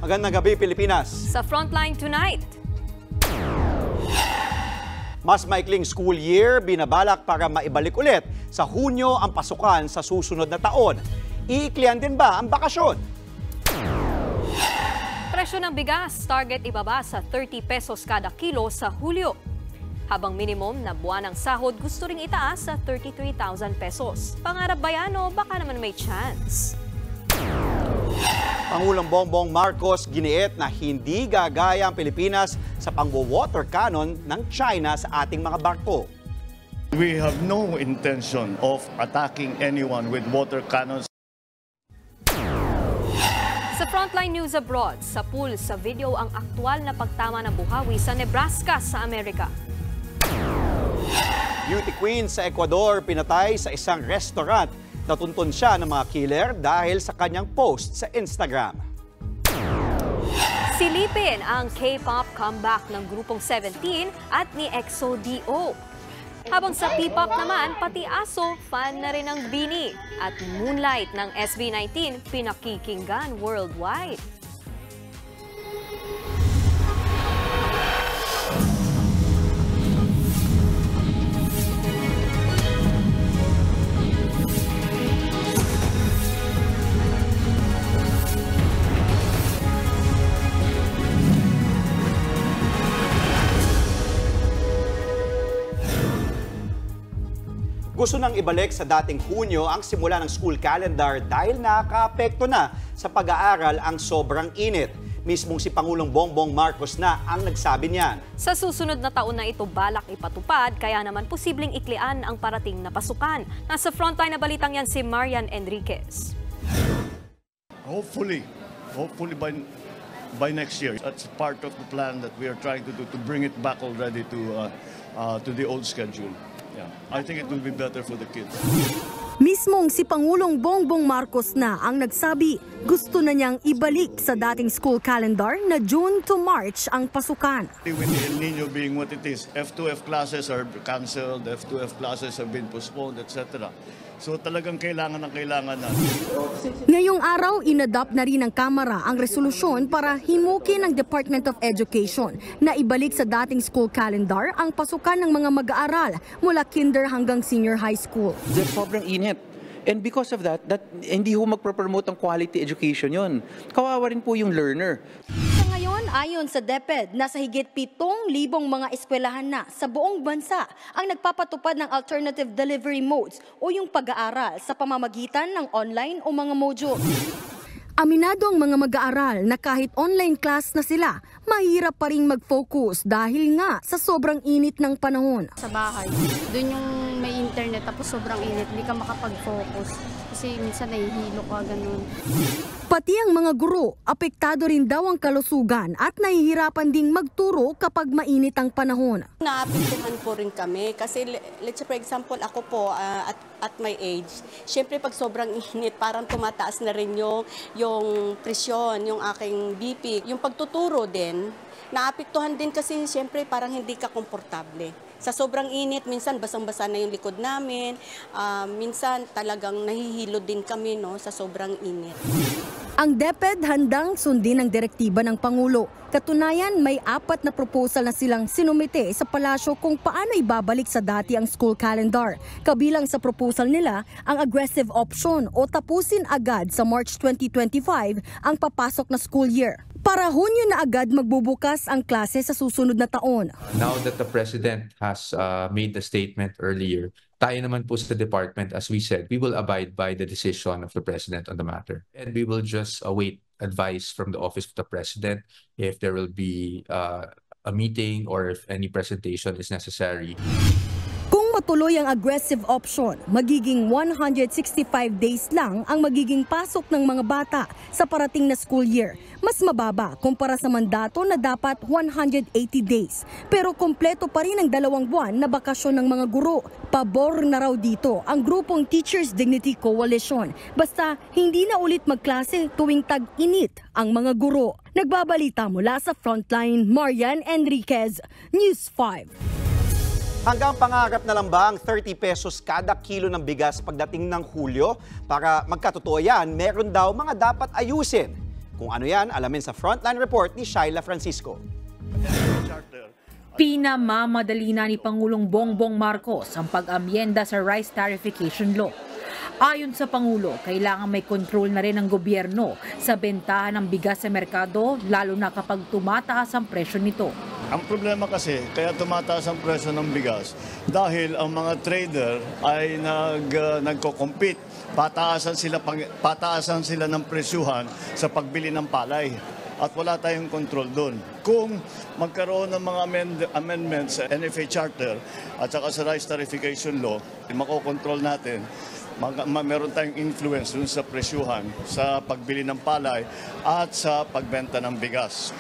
Magandang gabi, Pilipinas. Sa Frontline tonight. Mas maikling school year, binabalak para maibalik ulit sa Hunyo ang pasukan sa susunod na taon. Iiklian din ba ang bakasyon? Presyo ng bigas, target ibaba sa 30 pesos kada kilo sa Hulyo. Habang minimum na buwan ng sahod gusto ring itaas sa 33,000 pesos. Pangarap ba yan o baka naman may chance? Pangulong Bongbong Marcos giniit na hindi gagaya ang Pilipinas sa pangwo-water cannon ng China sa ating mga barko. We have no intention of attacking anyone with water cannons. Sa Frontline News Abroad, sa pool sa video ang aktwal na pagtama ng buhawi sa Nebraska sa Amerika. Beauty queen sa Ecuador pinatay sa isang restaurant. Natuntun siya ng mga killer dahil sa kanyang post sa Instagram. Silipin ang K-pop comeback ng grupong 17 at ni EXO-D.O. Habang sa P-pop naman, pati ASO, fan na rin ng BINI. At Moonlight ng SB19 pinakikinggan worldwide. Gusto nang ibalik sa dating Hunyo ang simula ng school calendar dahil nakakaapekto na sa pag-aaral ang sobrang init. Mismong si Pangulong Bongbong Marcos na ang nagsabi niyan. Sa susunod na taon na ito balak ipatupad, kaya naman posibleng iklian ang parating na pasukan. Nasa frontline na balitang yan si Marian Enriquez. Hopefully by next year. That's part of the plan that we are trying to do to bring it back already to the old schedule. Yeah, I think it will be better for the kids. Mismong si Pangulong Bongbong Marcos na ang nagsabi, gusto na niyang ibalik sa dating school calendar na June to March ang pasukan. With the El Nino being what it is, F2F classes are cancelled, F2F classes have been postponed, etc. So talagang kailangan na. Ngayong araw, inadopt na rin ng Kamara ang resolusyon para himukin ng Department of Education na ibalik sa dating school calendar ang pasukan ng mga mag-aaral mula kinder hanggang senior high school. Sobrang init. And because of that, hindi ho magpropromote ang quality education yon. Kawawa rin po yung learner. Sa ngayon, ayon sa DepEd, nasa higit 7,000 mga eskwelahan na sa buong bansa ang nagpapatupad ng alternative delivery modes o yung pag-aaral sa pamamagitan ng online o mga module. Aminado ang mga mag-aaral na kahit online class na sila, mahirap pa rin mag-focus dahil nga sa sobrang init ng panahon. Sa bahay, doon yung may internet tapos sobrang init, hindi ka makapag-focus kasi minsan nahihilo ka ganun. Pati ang mga guro, apektado rin daw ang kalusugan at nahihirapan ding magturo kapag mainit ang panahon. Naapektuhan po rin kami kasi let's say for example ako po at my age, syempre pag sobrang init parang tumataas na rin yung presyon, yung aking BP. Yung pagtuturo din, naapektuhan din kasi syempre parang hindi ka komportable. Sa sobrang init, minsan basang-basa na yung likod namin, minsan talagang nahihilo din kami sa sobrang init. Ang DepEd handang sundin ang direktiba ng Pangulo. Katunayan, may 4 na proposal na silang sinumite sa palasyo kung paano ibabalik sa dati ang school calendar. Kabilang sa proposal nila, ang aggressive option o tapusin agad sa March 2025 ang papasok na school year. Para Hunyo na agad magbubukas ang klase sa susunod na taon. Now that the President has made the statement earlier, tayo naman po sa department, as we said, we will abide by the decision of the President on the matter. And we will just await advice from the Office of the President if there will be a meeting or if any presentation is necessary. Kung matuloy ang aggressive option, magiging 165 days lang ang magiging pasok ng mga bata sa parating na school year. Mas mababa kumpara sa mandato na dapat 180 days. Pero kompleto pa rin ang 2 buwan na bakasyon ng mga guro. Pabor na raw dito ang grupong Teachers Dignity Coalition. Basta hindi na ulit magklase tuwing tag-init ang mga guro. Nagbabalita mula sa Frontline, Marian Enriquez, News 5. Hanggang pangarap na lang ba ang 30 pesos kada kilo ng bigas pagdating ng Hulyo? Para magkatotoo yan, meron daw mga dapat ayusin. Kung ano yan, alamin sa Frontline Report ni Shaila Francisco. Pinamamadali na ni Pangulong Bongbong Marcos ang pag-amyenda sa rice tariffication law. Ayon sa Pangulo, kailangan may control na rin ng gobyerno sa bentahan ng bigas sa merkado, lalo na kapag tumataas ang presyo nito. Ang problema kasi, kaya tumataas ang presyo ng bigas dahil ang mga trader ay nagko-compete. Pataasan sila ng presyuhan sa pagbili ng palay. At wala tayong control doon. Kung magkaroon ng mga amendments sa NFA Charter at saka sa rice tariffication law, makokontrol natin, meron tayong influence dun sa presyuhan, sa pagbili ng palay at sa pagbenta ng bigas.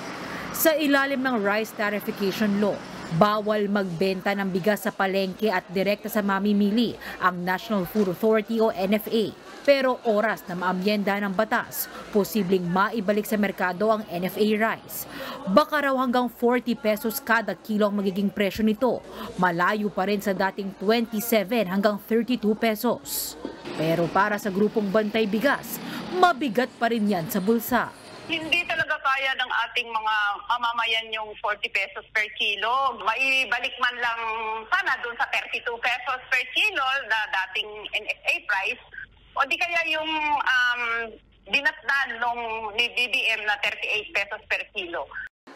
Sa ilalim ng rice tariffication law, bawal magbenta ng bigas sa palengke at direkta sa mamimili ang National Food Authority o NFA. Pero oras na maamyenda ng batas, posibleng maibalik sa merkado ang NFA rice. Baka raw hanggang 40 pesos kada kilo ang magiging presyo nito. Malayo pa rin sa dating 27 hanggang 32 pesos. Pero para sa grupong Bantay Bigas, mabigat pa rin yan sa bulsa. Hindi talaga kaya ng ating mga mamamayan yung 40 pesos per kilo. Maibalik man lang sana doon sa 32 pesos per kilo na dating NFA price. O di kaya yung dinatnan nung ni BBM na 38 pesos per kilo.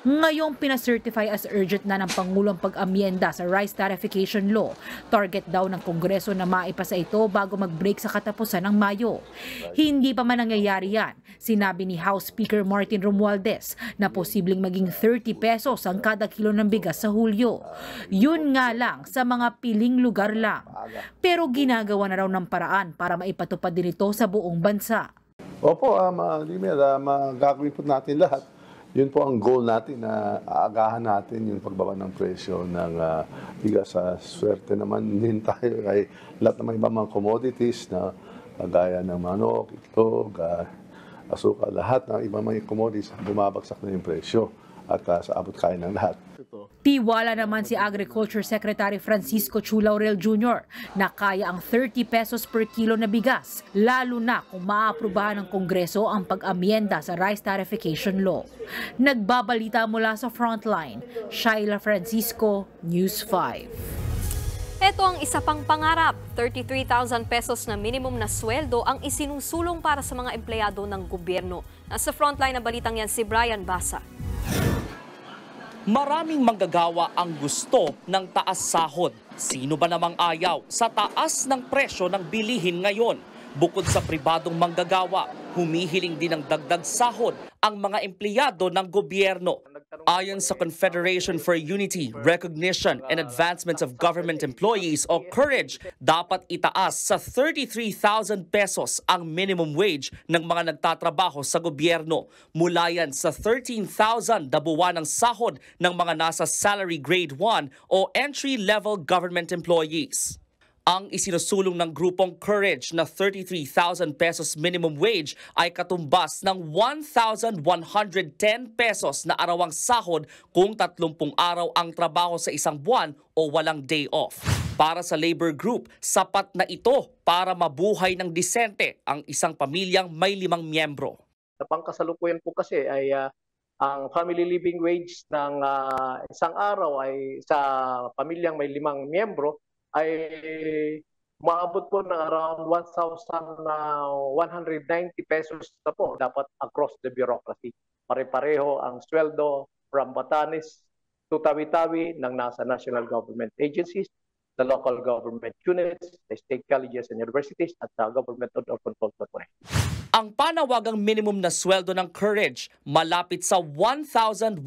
Ngayong pinacertify as urgent na ng Pangulong pag-amyenda sa rice tariffication law. Target daw ng Kongreso na maipasa ito bago mag-break sa katapusan ng Mayo. Hindi pa man nangyayari yan. Sinabi ni House Speaker Martin Romualdez na posibleng maging 30 pesos ang kada kilo ng bigas sa Hulyo. Yun nga lang sa mga piling lugar lang. Pero ginagawa na raw ng paraan para maipatupad din ito sa buong bansa. Opo, magagawin po natin lahat. Yun po ang goal natin na aagahan natin yung pagbaba ng presyo ng bigas. Sa swerte naman din tayo kay lahat ng ibang mga commodities na kagaya ng manok, itlog, asukal, lahat ng ibang mga commodities bumabagsak na yung presyo at sa abot kaya ng lahat. Tiwala naman si Agriculture Secretary Francisco Chu Laurel Jr. na kaya ang 30 pesos per kilo na bigas, lalo na kung maaprubahan ng Kongreso ang pag-amyenda sa rice tariffication law. Nagbabalita mula sa Frontline, Shaila Francisco, News 5. Ito ang isa pang pangarap, 33,000 pesos na minimum na sweldo ang isinusulong para sa mga empleyado ng gobyerno. Nasa Frontline na balitang yan si Brian Basa. Maraming manggagawa ang gusto ng taas sahod. Sino ba namang ayaw sa taas ng presyo ng bilihin ngayon? Bukod sa pribadong manggagawa, humihiling din ng dagdag sahod ang mga empleyado ng gobyerno. Ayon sa Confederation for Unity, Recognition and Advancement of Government Employees o COURAGE, dapat itaas sa 33,000 pesos ang minimum wage ng mga nagtatrabaho sa gobyerno. Mula yan sa 13,000 na buwan ng sahod ng mga nasa salary grade 1 o entry-level government employees. Ang isinusulong ng grupong COURAGE na 33,000 pesos minimum wage ay katumbas ng 1,110 pesos na arawang sahod kung 30 araw ang trabaho sa isang buwan o walang day off. Para sa labor group, sapat na ito para mabuhay ng disente ang isang pamilyang may 5 miyembro. Sa pangkasalukuyan po kasi ay ang family living wage ng isang araw ay sa pamilyang may 5 miyembro ay maabot po ng around 1,190 pesos na po dapat across the bureaucracy. Pare-pareho ang sweldo from Batanes to Tawi-Tawi ng nasa national government agencies, the local government units, the state colleges and universities, at the government or control corporation. Ang panawagang minimum na sweldo ng COURAGE malapit sa 1,193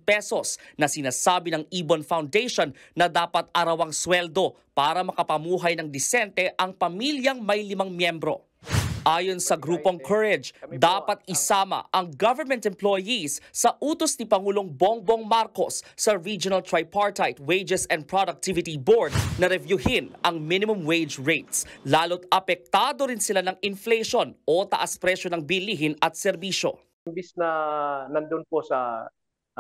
pesos na sinasabi ng Ibon Foundation na dapat arawang sweldo para makapamuhay ng disente ang pamilyang may 5 miyembro. Ayon sa grupong COURAGE, dapat isama ang government employees sa utos ni Pangulong Bongbong Marcos sa Regional Tripartite Wages and Productivity Board na reviewin ang minimum wage rates. Lalo't apektado rin sila ng inflation o taas presyo ng bilihin at serbisyo. Imbis na nandun po sa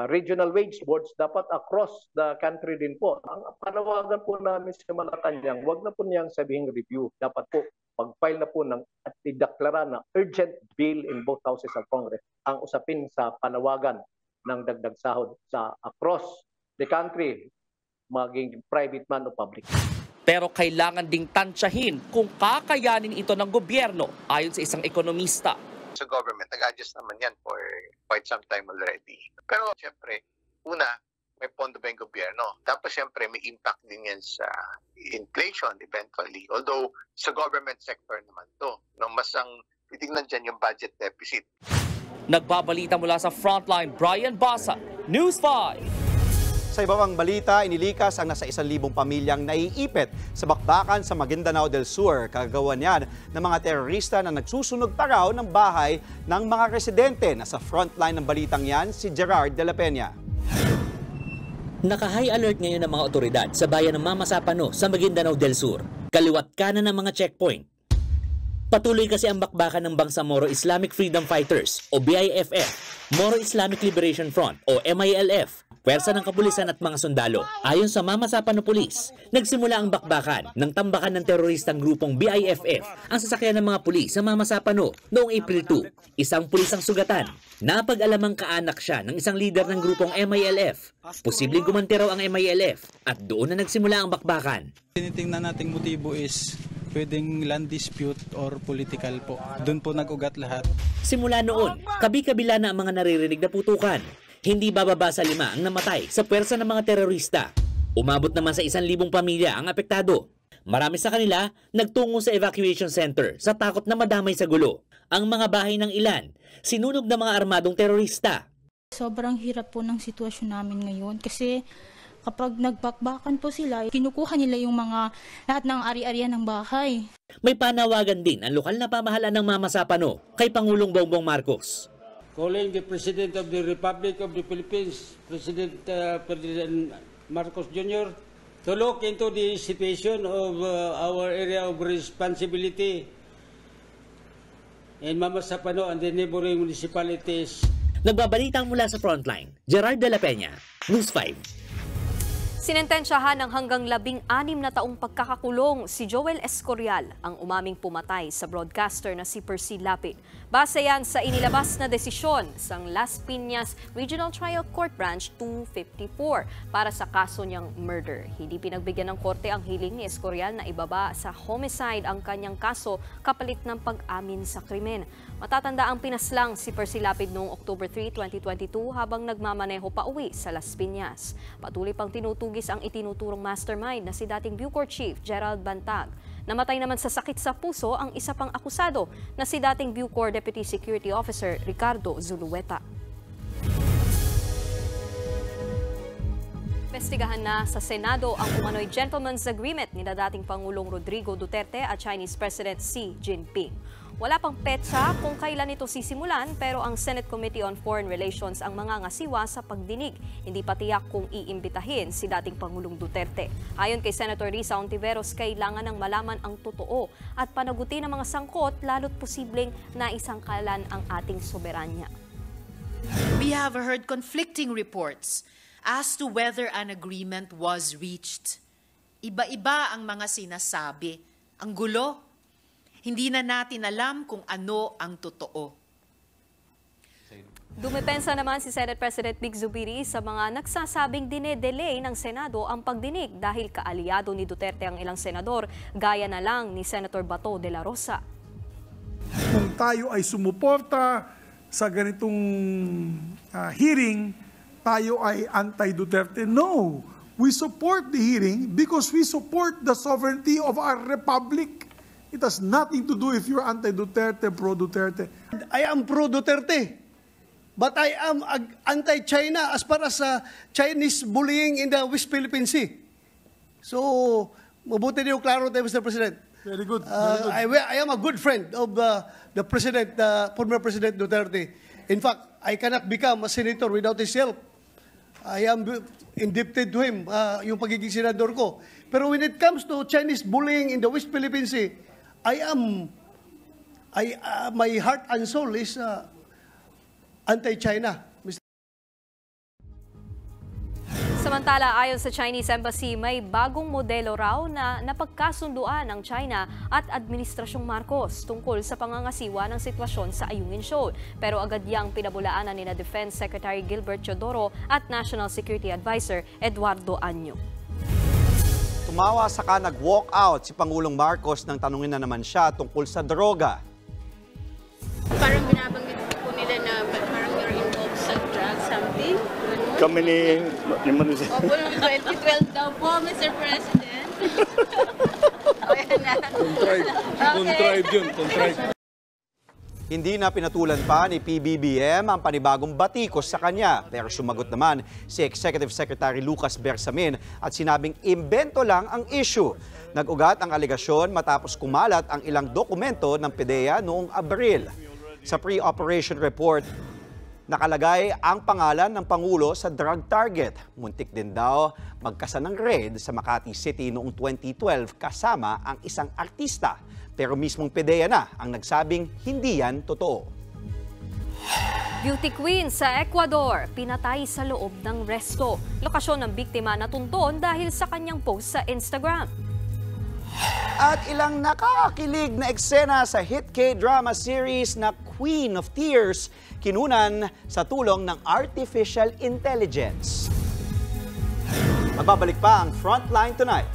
regional wage boards, dapat across the country din po. Ang panawagan po namin sa Malacanang, wag na po niyang sabihing review. Dapat po pag-file na po at ideklara na urgent bill in both houses of Congress ang usapin sa panawagan ng dagdag sahod sa across the country, maging private man o public. Pero kailangan ding tansyahin kung kakayanin ito ng gobyerno ayon sa isang ekonomista. Sa government, nag-adjust naman yan for quite some time already. Pero siyempre, una, may pondo ba yung gobyerno? Tapos siyempre, may impact din yan sa inflation eventually. Although, sa government sector naman to. No, mas ang titignan dyan yung budget deficit. Nagbabalita mula sa Frontline, Brian Basa, News 5. Sa iba pang balita, inilikas ang nasa 1,000 pamilyang naiipit sa bakbakan sa Maguindanao del Sur. Kagagawa niyan ng mga terorista na nagsusunog pa raw ng bahay ng mga residente. Nasa frontline ng balitang yan, si Gerard de la Peña. Naka-high alert ngayon ng mga otoridad sa bayan ng Mamasapano sa Maguindanao del Sur. Kaliwat kanan ng mga checkpoint. Patuloy kasi ang bakbakan ng Bangsamoro Islamic Freedom Fighters o BIFF, Moro Islamic Liberation Front o MILF, pwersa ng kapulisan at mga sundalo. Ayon sa Mamasapano Police, nagsimula ang bakbakan ng tambakan ng teroristang grupong BIFF ang sasakyan ng mga pulis sa Mamasapano noong April 2. Isang pulis ang sugatan. Napag-alamang kaanak siya ng isang leader ng grupong MILF. Posibleng gumanti raw ang MILF at doon na nagsimula ang bakbakan. Tinitingnan nating motibo is pwedeng land dispute or political po. Doon po nag-ugat lahat. Simula noon, kabi-kabila na ang mga naririnig na putukan. Hindi bababa sa 5 ang namatay sa pwersa ng mga terorista. Umabot naman sa 1,000 pamilya ang apektado. Marami sa kanila nagtungo sa evacuation center sa takot na madamay sa gulo. Ang mga bahay ng ilan, sinunog ng mga armadong terorista. Sobrang hirap po ng sitwasyon namin ngayon kasi kapag nagbakbakan po sila, kinukuha nila yung mga lahat ng ari-arian ng bahay. May panawagan din ang lokal na pamahalaan ng Mamasapano kay Pangulong Bongbong Marcos. Calling the President of the Republic of the Philippines, President Marcos Jr., to look into the situation of our area of responsibility in Mamasapano and the neighboring municipalities. Nagbabalitang mula sa Frontline, Gerard de la Peña, News 5. Sinentensyahan ng hanggang 16 na taong pagkakakulong si Joel Escorial ang umaming pumatay sa broadcaster na si Percy Lapid. Base yan sa inilabas na desisyon sa Las Piñas Regional Trial Court Branch 254 para sa kaso niyang murder. Hindi pinagbigyan ng korte ang hiling ni Escorial na ibaba sa homicide ang kanyang kaso kapalit ng pag-amin sa krimen. Matatanda ang pinaslang si Percy Lapid noong October 3, 2022 habang nagmamaneho pa uwi sa Las Piñas. Patuloy pang tinutugis ang itinuturong mastermind na si dating Bucor Chief Gerald Bantag. Namatay naman sa sakit sa puso ang isa pang akusado na si dating Bucor Deputy Security Officer Ricardo Zulueta. Investigahan na sa Senado ang umano'y gentleman's agreement ni dating Pangulong Rodrigo Duterte at Chinese President Xi Jinping. Wala pang petsa kung kailan ito sisimulan pero ang Senate Committee on Foreign Relations ang mga ngasiwa sa pagdinig. Hindi pa tiyak kung iimbitahin si dating Pangulong Duterte. Ayon kay Senator Risa Ontiveros, kailangan ng malaman ang totoo at panagutin ang mga sangkot lalo't posibleng naisangkalan ang ating soberanya. We have heard conflicting reports as to whether an agreement was reached. Iba-iba ang mga sinasabi. Ang gulo. Hindi na natin alam kung ano ang totoo. Dumepensa naman si Senate President Vic Zubiri sa mga nagsasabing dine-delay ng Senado ang pagdinig dahil kaalyado ni Duterte ang ilang senador, gaya na lang ni Senator Bato de la Rosa. Kung tayo ay sumuporta sa ganitong hearing, tayo ay anti-Duterte. No, we support the hearing because we support the sovereignty of our republic. It has nothing to do if you're anti-Duterte, pro-Duterte. I am pro-Duterte, but I am anti-China as far as Chinese bullying in the West Philippine Sea. So, mabuti niyo klaro tayo, Mr. President. Very good. I am a good friend of the President, former President Duterte. In fact, I cannot become a senator without his help. I am indebted to him, yung pagiging senador ko. Pero when it comes to Chinese bullying in the West Philippine Sea, my heart and soul is anti-China. Samantala, ayon sa Chinese Embassy, may bagong modelo raw na napagkasunduan ng China at Administrasyong Marcos tungkol sa pangangasiwa ng sitwasyon sa Ayungin Shoal. Pero agad yang pinabulaanan ni Defense Secretary Gilbert Teodoro at National Security Advisor Eduardo Anyo. Tumawa saka nag-walk out si Pangulong Marcos nang tanungin na naman siya tungkol sa droga. Parang binabanggit po nila na parang you're involved sa drug something. Kami ni Opo, noong 2012 daw po, Mr. President. Okay na. Contrived yun, contrived. Hindi na pinatulan pa ni PBBM ang panibagong batikos sa kanya. Pero sumagot naman si Executive Secretary Lucas Bersamin at sinabing imbento lang ang issue. Nag-ugat ang alegasyon matapos kumalat ang ilang dokumento ng PDEA noong Abril. Sa pre-operation report, nakalagay ang pangalan ng Pangulo sa drug target. Muntik din daw magkasanang raid sa Makati City noong 2012 kasama ang isang artista. Pero mismong PDEA na ang nagsabing hindi yan totoo. Beauty queen sa Ecuador, pinatay sa loob ng resto. Lokasyon ng biktima natunton dahil sa kanyang post sa Instagram. At ilang nakakakilig na eksena sa hit K-drama series na Queen of Tears, kinunan sa tulong ng artificial intelligence. Magbabalik pa ang Frontline tonight.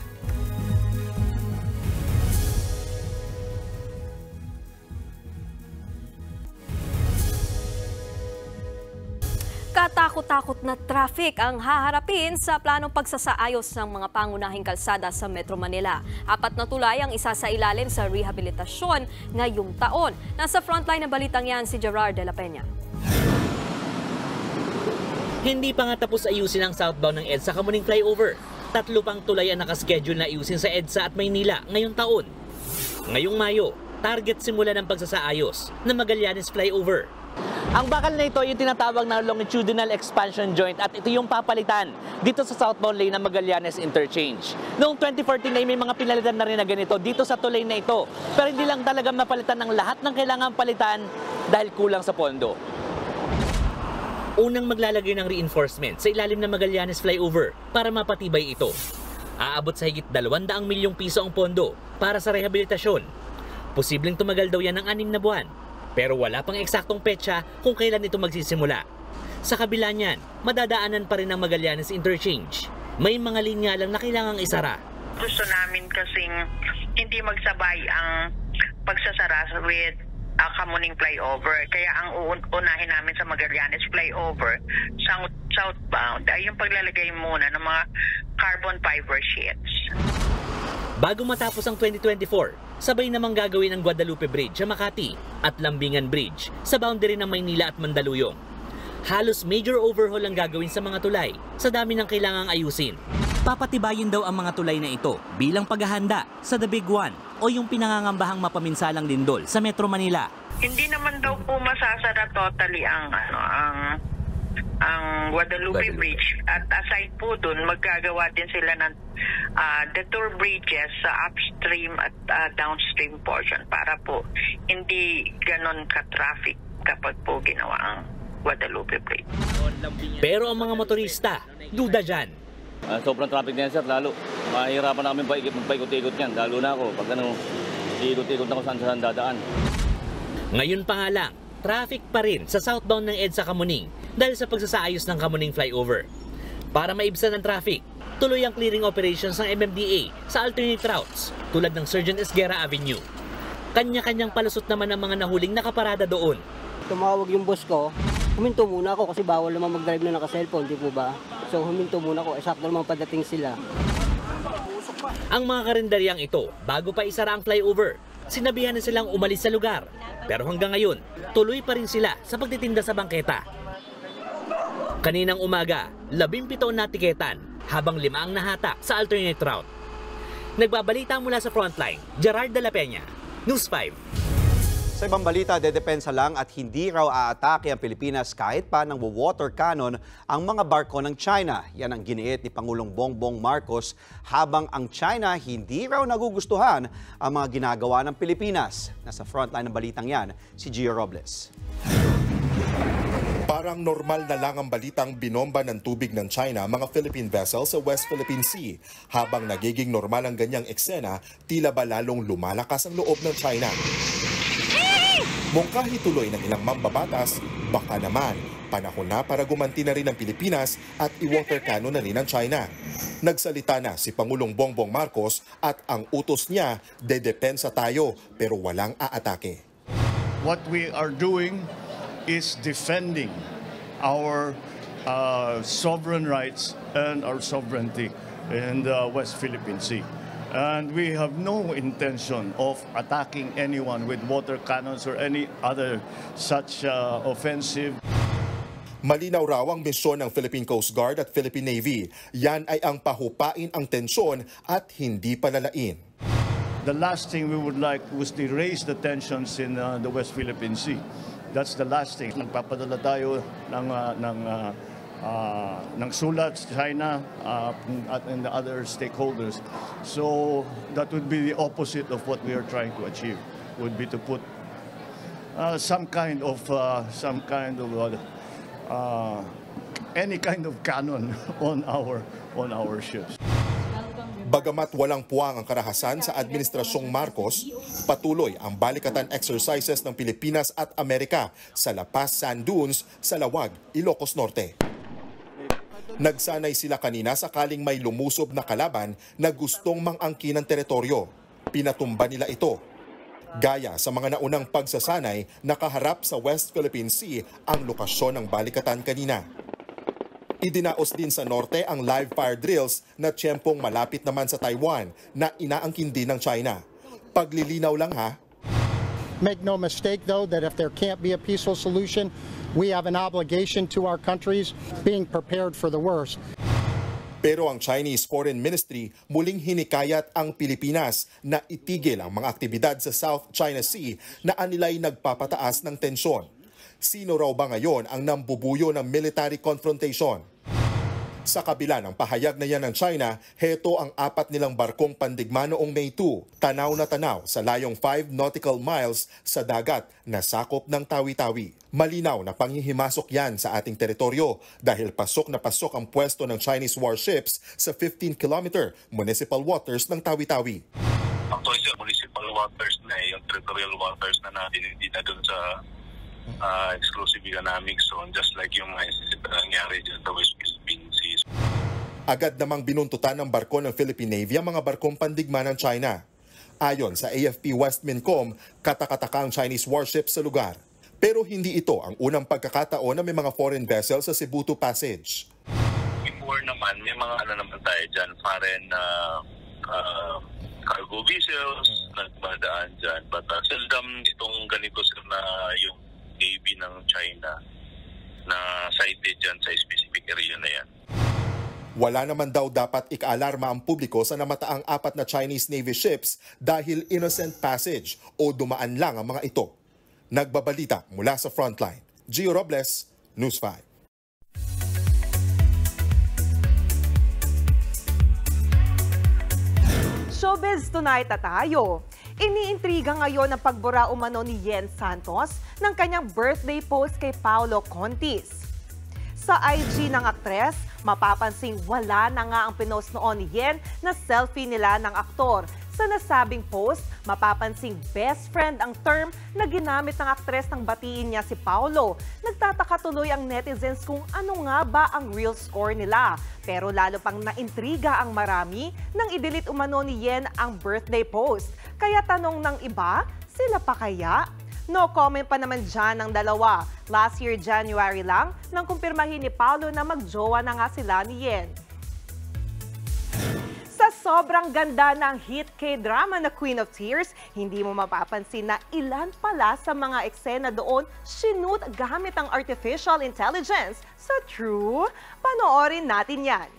Katakot-takot na traffic ang haharapin sa planong pagsasaayos ng mga pangunahing kalsada sa Metro Manila. 4 na tulay ang isa sa ilalim sa rehabilitasyon ngayong taon. Nasa frontline ng balitang yan si Gerard de la Peña. Hindi pa nga tapos ayusin ang southbound ng EDSA Kamuning Flyover. 3 pang tulay ang nakaschedule na ayusin sa EDSA at Maynila ngayong taon. Ngayong Mayo, target simula ng pagsasaayos na Magallanes Flyover. Ang bakal na ito yung tinatawag na longitudinal expansion joint at ito yung papalitan dito sa southbound lane ng Magallanes Interchange. Noong 2014 ay may mga pinalitan na rin na ganito dito sa tulay na ito. Pero hindi lang talaga mapalitan ng lahat ng kailangan palitan dahil kulang sa pondo. Unang maglalagay ng reinforcement sa ilalim ng Magallanes Flyover para mapatibay ito. Aabot sa higit 200 milyong piso ang pondo para sa rehabilitasyon. Posibleng tumagal daw yan ng 6 na buwan. Pero wala pang eksaktong petsa kung kailan ito magsisimula. Sa kabila niyan, madadaanan pa rin ang Magallanes Interchange. May mga linya lang na kailangang isara. Gusto namin kasing hindi magsabay ang pagsasara with Kamuning Flyover. Kaya ang unahin namin sa Magallanes Flyover, southbound, ay yung paglalagay muna ng mga carbon fiber sheets. Bago matapos ang 2024, sabay namang gagawin ang Guadalupe Bridge sa Makati at Lambingan Bridge sa boundary ng Maynila at Mandaluyong. Halos major overhaul ang gagawin sa mga tulay sa dami ng kailangang ayusin. Papatibayin daw ang mga tulay na ito bilang paghahanda sa The Big One o yung pinangangambahang mapaminsalang lindol sa Metro Manila. Hindi naman daw po masasara totally ang Guadalupe Bridge, at aside po dun magagawa din sila ng detour bridges sa upstream at downstream portion para po hindi ganon ka-traffic kapag po ginawa ang Guadalupe Bridge. Pero ang mga motorista, duda dyan. Sobrang traffic din sir, lalo mahirapan na kami magpaikot-ikot yan, lalo na ako pag ikot-ikot na kung saan dadaan. Ngayon pa nga lang, traffic pa rin sa southbound ng EDSA Kamuning dahil sa pagsasaayos ng Kamuning Flyover. Para maibsan ang traffic, tuloy ang clearing operations ng MMDA sa alternate routes tulad ng Sergeant Esguerra Avenue. Kanya-kanyang palusot naman ang mga nahuling nakaparada doon. Tumawag yung boss ko, huminto muna ako kasi bawal naman mag-drive na naka-cellphone, di po ba? So huminto muna ako, sakto naman padating sila. Ang mga karinderyang ito, bago pa isara ang flyover, sinabihan na silang umalis sa lugar. Pero hanggang ngayon, tuloy pa rin sila sa pagtitinda sa bangketa. Kaninang umaga, 17 na tiketan, habang 5 ang nahatak sa alternate route. Nagbabalita mula sa Frontline, Gerard de la Peña, News 5. Sa ibang balita, dedepensa lang at hindi raw aatake ang Pilipinas kahit pa nang water cannon ang mga barko ng China. Yan ang giniit ni Pangulong Bongbong Marcos habang ang China hindi raw nagugustuhan ang mga ginagawa ng Pilipinas. Nasa frontline ng balitang yan, si Gio Robles. Parang normal na lang ang balitang binomba ng tubig ng China mga Philippine vessels sa West Philippine Sea. Habang nagiging normal ang ganyang eksena, tila ba lalong lumalakas ang loob ng China. Mungkahi tuloy ng ilang mambabatas, baka naman panahon na para gumanti na rin ang Pilipinas at i-water cannon na rin ang China. Nagsalita na si Pangulong Bongbong Marcos at ang utos niya, dedepensa tayo pero walang aatake. What we are doing is defending our sovereign rights and our sovereignty in the West Philippine Sea. And we have no intention of attacking anyone with water cannons or any other such offensive. Malinaw raw ang misyon ng Philippine Coast Guard at Philippine Navy. Yan ay ang pahupain ang tensyon at hindi palalain. The last thing we would like was to raise the tensions in the West Philippine Sea. That's the last thing. Nagpapadala tayo ng sulat sa China and the other stakeholders. So that would be the opposite of what we are trying to achieve. Would be to put some kind of any kind of cannon on our ships. Bagamat walang puwang ang karahasan sa Administrasyong Marcos, patuloy ang balikatan exercises ng Pilipinas at Amerika sa La Paz Sand Dunes sa Lawag, Ilocos Norte. Nagsanay sila kanina sakaling may lumusob na kalaban na gustong mang-angkin ng teritoryo. Pinatumba nila ito. Gaya sa mga naunang pagsasanay, nakaharap sa West Philippine Sea ang lokasyon ng balikatan kanina. Idinaos din sa norte ang live fire drills na tiyempong malapit naman sa Taiwan na inaangkin din ng China. Paglilinaw lang ha. Make no mistake though that if there can't be a peaceful solution, we have an obligation to our countries being prepared for the worst. Pero ang Chinese Foreign Ministry muling hinikayat ang Pilipinas na itigil ang mga aktibidad sa South China Sea na anilay nagpapataas ng tensyon. Sino raw ba ngayon ang nambubuyo ng military confrontation? Sa kabila ng pahayag na yan ng China, heto ang 4 nilang barkong pandigma noong May 2, tanaw na tanaw sa layong 5 nautical miles sa dagat na sakop ng Tawi-Tawi. Malinaw na panghihimasok yan sa ating teritoryo dahil pasok na pasok ang pwesto ng Chinese warships sa 15-kilometer municipal waters ng Tawi-Tawi. Actually, sir, municipal waters na yung territorial waters na natin, hindi na dun sa exclusive economic zone, just like yung mga incident na nangyari dyan sa West Philippine Sea. Agad namang binuntutan ng barko ng Philippine Navy ang mga barkong pandigma ng China. Ayon sa AFP Westmincom, katakataka ang Chinese warships sa lugar. Pero hindi ito ang unang pagkakataon na may mga foreign vessels sa Cebu Passage. Before naman, may mga naman tayo dyan, foreign cargo vessels, nagmadaan dyan. But seldom itong ganito sir na yung Navy ng China na sighted dyan sa specific area na yan. Wala naman daw dapat ikaalarma ang publiko sa namataang 4 na Chinese Navy ships dahil innocent passage o dumaan lang ang mga ito. Nagbabalita mula sa frontline. Gio Robles, News 5. Showbiz Tonight na tayo. Iniintriga ngayon ang pagbura umano ni Yen Santos ng kanyang birthday post kay Paolo Contis. Sa IG ng aktres, mapapansing wala na nga ang pinost noon ni Yen na selfie nila ng aktor. Sa nasabing post, mapapansing best friend ang term na ginamit ng aktres nang batiin niya si Paolo. Nagtataka tuloy ang netizens kung ano nga ba ang real score nila. Pero lalo pang naintriga ang marami nang i-delete umano ni Yen ang birthday post. Kaya tanong ng iba, sila pa kaya? No comment pa naman dyan ng dalawa. Last year, January lang, nang kumpirmahin ni Paolo na magjowa na nga sila ni Yen. Sa sobrang ganda ng hit K-drama na Queen of Tears, hindi mo mapapansin na ilan pala sa mga eksena doon shoot gamit ang artificial intelligence. So true? Panoorin natin yan.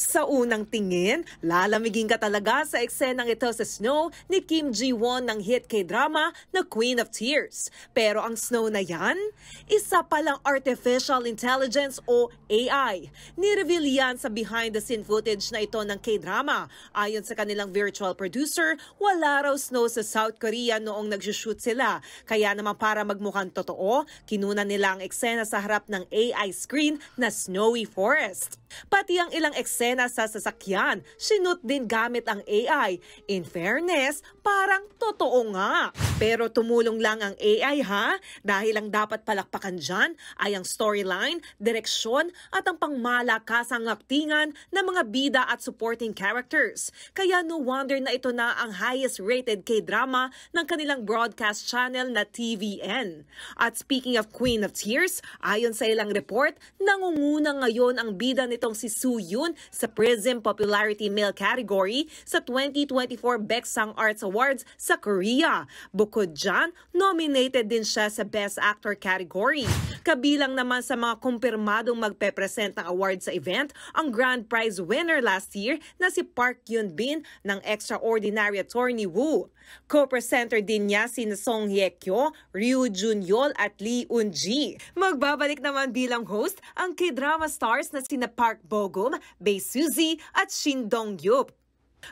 Sa unang tingin, lalamigin ka talaga sa eksenang ito sa Snow ni Kim Ji-won ng hit K-drama na Queen of Tears. Pero ang Snow na yan, isa palang artificial intelligence o AI. Ni-reveal yan sa behind-the-scene footage na ito ng K-drama. Ayon sa kanilang virtual producer, wala raw Snow sa South Korea noong nag-shoot sila. Kaya naman para magmukhang totoo, kinunan nila ang eksena sa harap ng AI screen na snowy forest. Pati ang ilang eksena sa sasakyan, sinut din gamit ang AI. In fairness, parang totoo nga. Pero tumulong lang ang AI ha, dahil ang dapat palakpakan dyan ay ang storyline, direksyon at ang pangmalakasang aktingan ng mga bida at supporting characters. Kaya no wonder na ito na ang highest rated K-drama ng kanilang broadcast channel na TVN. At speaking of Queen of Tears, ayon sa ilang report, nangunguna ngayon ang bida nitong si Soo Yoon sa Prism Popularity Male category sa 2024 Baeksang Arts Awards sa Korea. Bukod dyan, nominated din siya sa Best Actor category. Kabilang naman sa mga kumpirmadong magpe-present ng award sa event, ang grand prize winner last year na si Park Hyun-bin ng Extraordinary Attorney Woo. Co-presenter din niya si Song Hye-kyo, Ryu Jun-yeol at Lee Eun-ji. Magbabalik naman bilang host ang K-drama stars na sina Park Bo-gum, Bae Suzy at Shin Dong-yup.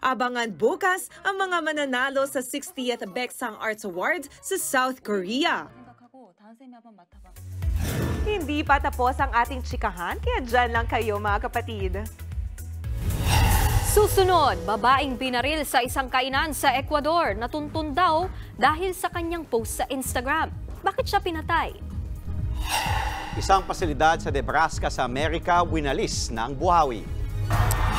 Abangan bukas ang mga mananalo sa 60th Baeksang Arts Awards sa South Korea. Hindi pa tapos ang ating chikahan, kaya dyan lang kayo mga kapatid. Susunod, babaeng binaril sa isang kainan sa Ecuador, natuntun daw dahil sa kanyang post sa Instagram. Bakit siya pinatay? Isang pasilidad sa Nebraska sa Amerika winalis ng buhawi.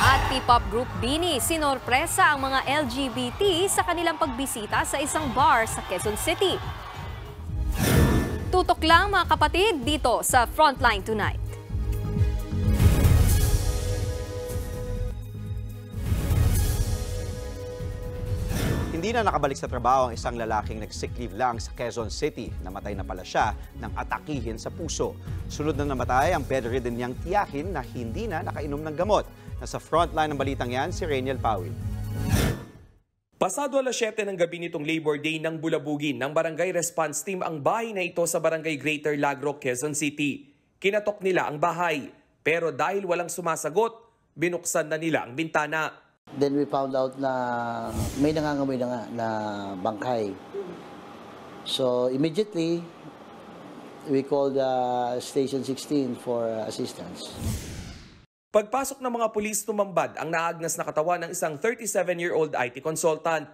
At P-pop group BINI, sinorpresa ang mga LGBT sa kanilang pagbisita sa isang bar sa Quezon City. Tutok lang mga kapatid dito sa Frontline Tonight. Hindi na nakabalik sa trabaho ang isang lalaking nag-sick leave lang sa Quezon City. Namatay na pala siya ng atakihin sa puso. Sunod na namatay ang bedridden niyang tiyahin na hindi na nakainom ng gamot. Nasa frontline ng balitang yan si Rainiel Pawid. Pasado alas 7 ng gabi nitong Labor Day ng bulabugin ng Barangay Response Team ang bahay na ito sa Barangay Greater Lagro, Quezon City. Kinatok nila ang bahay, pero dahil walang sumasagot, binuksan na nila ang bintana. Then we found out na may nangangamoy na nga na bangkay. So immediately, we called Station 16 for assistance. Pagpasok ng mga pulis, tumambad ang naagnas na katawan ng isang 37-year-old IT consultant.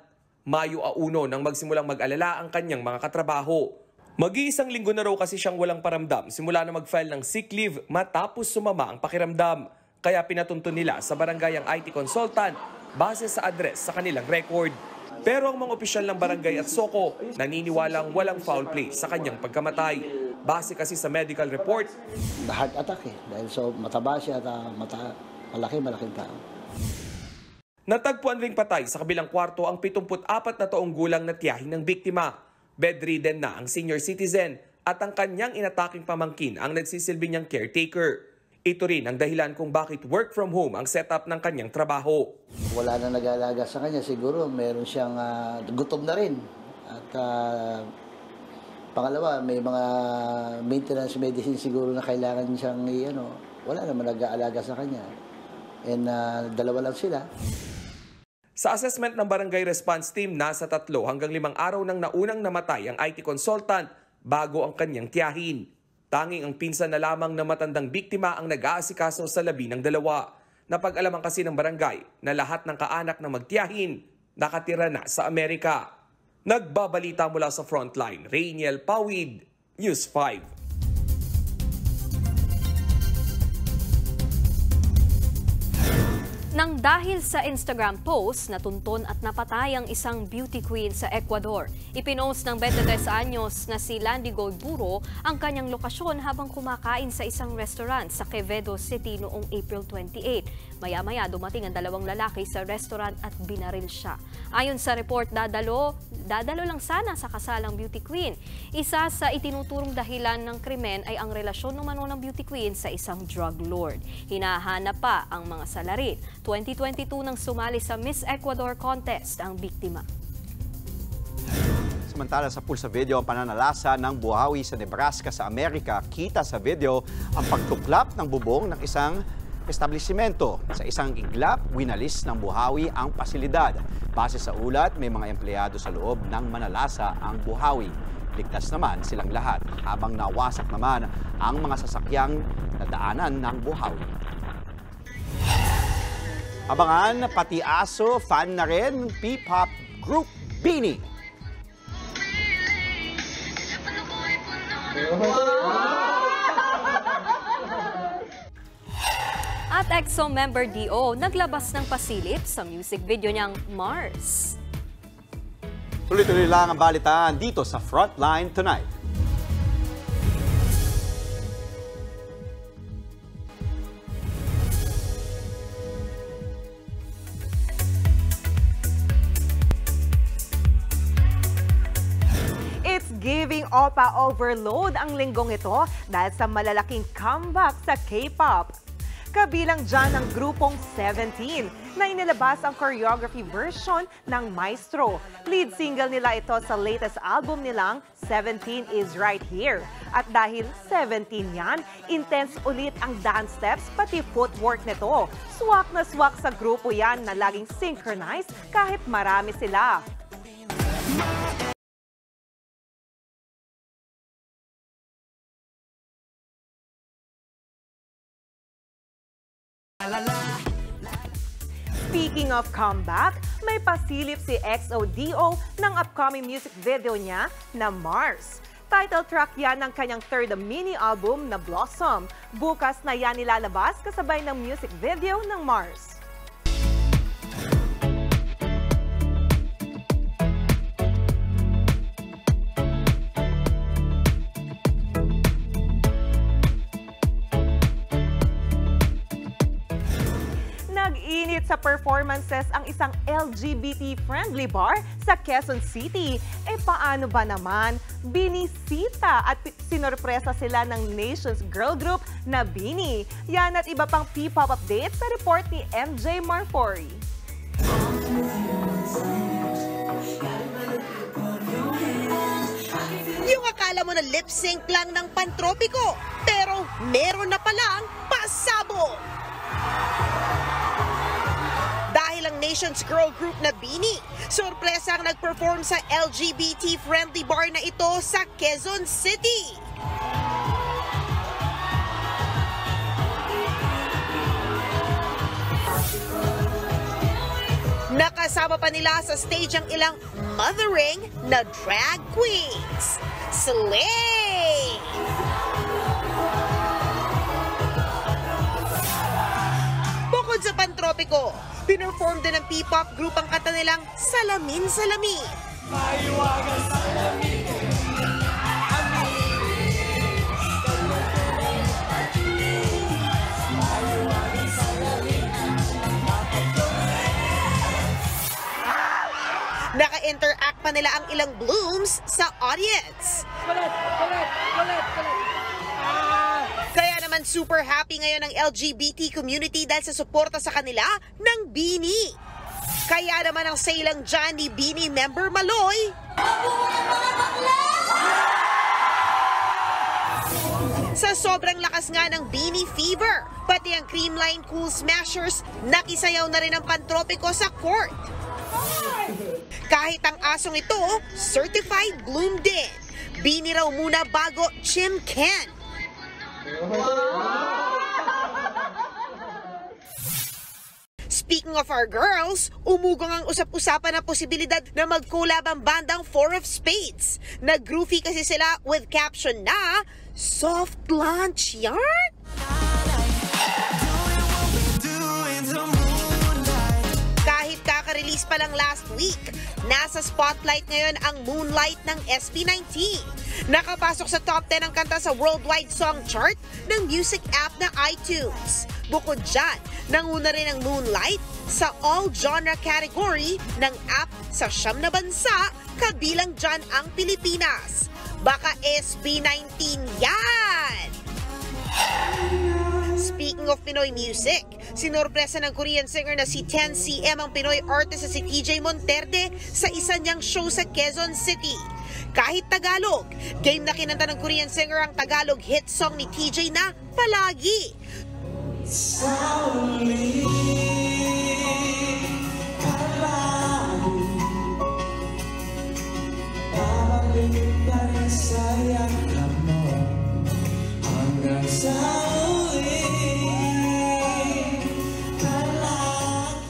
Mayo 1 nang magsimulang mag-alala ang kanyang mga katrabaho. Mag-iisang linggo na raw kasi siyang walang paramdam simula na mag-file ng sick leave matapos sumama ang pakiramdam. Kaya pinatuntun nila sa barangay ang IT consultant base sa address sa kanilang record. Pero ang mga opisyal ng barangay at Soko naniniwalang walang foul play sa kanyang pagkamatay. Base kasi sa medical report, heart attack dahil so mataba siya at malaking tao. Natagpuan ring patay sa kabilang kwarto ang 74 na taong gulang na tiyahin ng biktima. Bedridden na ang senior citizen at ang kanyang inataking pamangkin ang nagsisilbi niyang caretaker. Ito rin ang dahilan kung bakit work from home ang setup ng kanyang trabaho. Wala na nag-aalaga sa kanya, siguro meron siyang gutom na rin. At pangalawa, may mga maintenance medicine siguro na kailangan siyang wala naman nag-aalaga sa kanya. And dalawa lang sila. Sa assessment ng Barangay Response Team, nasa 3 hanggang 5 araw nang naunang namatay ang IT consultant bago ang kanyang tiyahin. Tanging ang pinsan na lamang na matandang biktima ang nag-aasikaso sa labi ng dalawa. Napag-alaman kasi ng barangay na lahat ng kaanak na magtiyahin nakatira na sa Amerika. Nagbabalita mula sa Frontline, Rainiel Pawid, News 5. Nang dahil sa Instagram post, natuntun at napatay ang isang beauty queen sa Ecuador. Ipinost ng 23 anyos na si Landy Goldburo ang kanyang lokasyon habang kumakain sa isang restaurant sa Quevedo City noong April 28. Maya-maya dumating ang dalawang lalaki sa restaurant at binaril siya. Ayon sa report, dadalo lang sana sa kasalang beauty queen. Isa sa itinuturong dahilan ng krimen ay ang relasyon umano ng beauty queen sa isang drug lord. Hinahanap pa ang mga salarin. 2022 nang sumali sa Miss Ecuador contest ang biktima. Samantala sa pulsa video ang pananalasa ng buhawi sa Nebraska sa Amerika, kita sa video ang pagtuklap ng bubong ng isang establishmento. Sa isang iglap, winalis ng buhawi ang pasilidad. Base sa ulat, may mga empleyado sa loob ng manalasa ang buhawi. Ligtas naman silang lahat, habang nawasak naman ang mga sasakyang nadaanan ng buhawi. Abangan, pati aso, fan na rin ng P-pop group BINI. At EXO member D.O. naglabas ng pasilip sa music video niyang Mars. Tuloy-tuloy lang ang balitaan dito sa Frontline Tonight. It's giving OPA overload ang linggong ito dahil sa malalaking comeback sa K-pop. Kabilang dyan ang grupong 17 na inilabas ang choreography version ng Maestro. Lead single nila ito sa latest album nilang 17 is Right Here. At dahil 17 yan, intense ulit ang dance steps pati footwork nito. Swak na swak sa grupo yan na laging synchronized kahit marami sila. Speaking of comeback, may pasilip si EXO-D.O. ng upcoming music video niya na Mars. Title track yan ng kanyang third mini-album na Blossom. Bukas na yan nilalabas kasabay ng music video ng Mars. Nag-init sa performances ang isang LGBT-friendly bar sa Quezon City. Paano ba naman? Binisita at sinorpresa sila ng Nation's girl group na BINI. Yan at iba pang P-pop updates sa report ni MJ Marfori. Yung akala mo na lip sync lang ng Pantropiko, pero meron na palang pasabog. Dahil ang Nation's girl group na BINI, sorpresa ang nag-perform sa LGBT-friendly bar na ito sa Quezon City. Nakasama pa nila sa stage ang ilang mothering na drag queens. Slay! Bukod sa Pantropiko, pinerform din ng P-pop group ang kanta nilang Salamin Salamin. Maiwagang salamin. Naka-interact pa nila ang ilang blooms sa audience. Kaya naman super happy ngayon ang LGBT community dahil sa suporta sa kanila ng BINI. Kaya naman ang say lang dyan ni BINI member Maloy, sa sobrang lakas nga ng BINI fever, pati ang Creamline Cool Smashers nakisayaw na rin ang Pantropiko sa court. Kahit ang asong ito, certified bloom din. BINI raw muna bago Jim Ken. Speaking of our girls, umugong ang usap-usapan na posibilidad na mag-collab ang bandang Four of Spades. Nag-groovy kasi sila with caption na, Soft Lunch Yarn? Kahit kaka-release pa lang last week, nasa spotlight ngayon ang Moonlight ng SB19. Nakapasok sa top 10 ang kanta sa worldwide song chart ng music app na iTunes. Bukod dyan, nanguna rin ang Moonlight sa all-genre category ng app sa 9 na bansa, kabilang dyan ang Pilipinas. Baka SB19 yan! Speaking of Pinoy music, sinorpresa ng Korean singer na si 10cm ang Pinoy artist na si TJ Monterde sa isa niyang show sa Quezon City. Kahit Tagalog, game na kinanta ng Korean singer ang Tagalog hit song ni TJ na Palagi.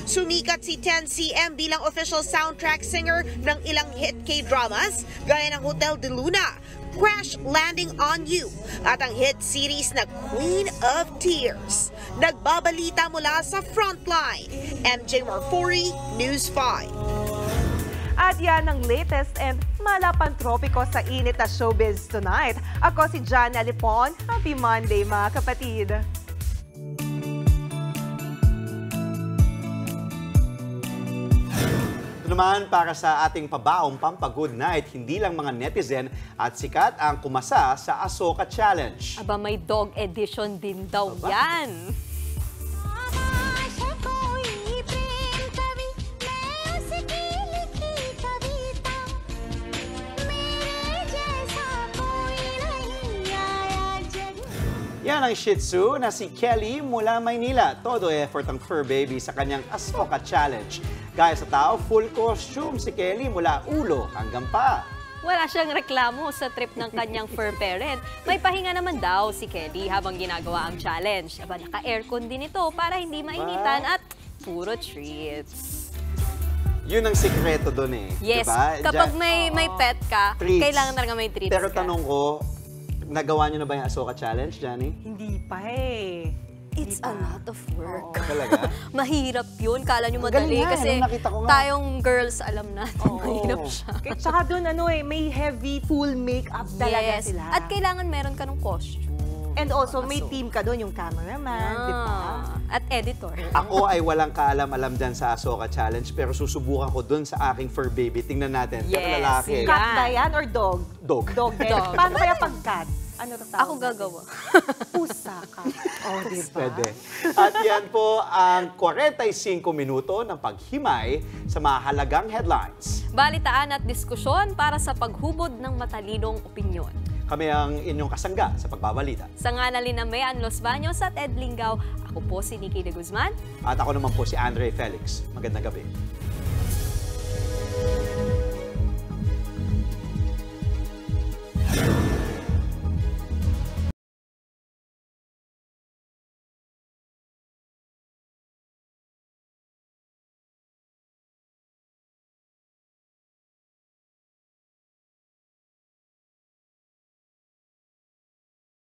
Sumikat si 10cm bilang official soundtrack singer ng ilang hit K-dramas gaya ng Hotel de Luna, Crash Landing on You at ang hit series na Queen of Tears. Nagbabalita mula sa Frontline, MJ Marfori, News 5. At yan ang latest and malapantropiko sa init na showbiz tonight. Ako si Jana Lipon. Happy Monday mga kapatid! Ito naman para sa ating pabaong pampa-good night, hindi lang mga netizen at sikat ang kumasa sa Asoka Challenge. Aba, may dog edition din daw yan. Yan ang Shih Tzu na si Kelly mula Maynila. Todo effort ang fur baby sa kanyang Asoka Challenge. Gaya sa tao, full costume si Kelly mula ulo hanggang paa. Wala siyang reklamo sa trip ng kanyang fur parent. May pahinga naman daw si Kelly habang ginagawa ang challenge. Aba, naka-aircon din ito para hindi mainitan at puro treats. Yun ang sikreto doon eh. Yes, diba? kapag may pet ka, treats. kailangan talaga may treats Pero ka. tanong ko, nagawa niyo na ba yung Asoka Challenge, Johnny? Hindi pa eh. It's a lot of work. Talaga? Mahirap yun. Kala nyo madali Galing nga, kasi nakita ko nga. tayong girls alam natin mahirap siya. Tsaka doon may heavy full makeup talaga Yes. sila. At kailangan meron ka ng costume. And also may team ka doon, yung cameraman, di ba? At editor. Ako ay walang kaalam-alam dyan sa Asoka Challenge pero susubukan ko dun sa aking fur baby. Tingnan natin. Pero lalaki. Cat ba yan or dog? Dog. Dog din. Dog. Paano kaya pag cat? Ano na tawag? Ako gagawa. Pusa ka. Oh, di ba? Pwede. At yan po ang 45 minuto ng paghimay sa mahalagang headlines. Balitaan at diskusyon para sa paghubod ng matalinong opinyon. Kami ang inyong kasangga sa pagbabalita. Sa ngalan ni Mayan Los Baños at Ed Lingaw, ako po si Nikki de Guzman. At ako naman po si Andre Felix. Magandang gabi.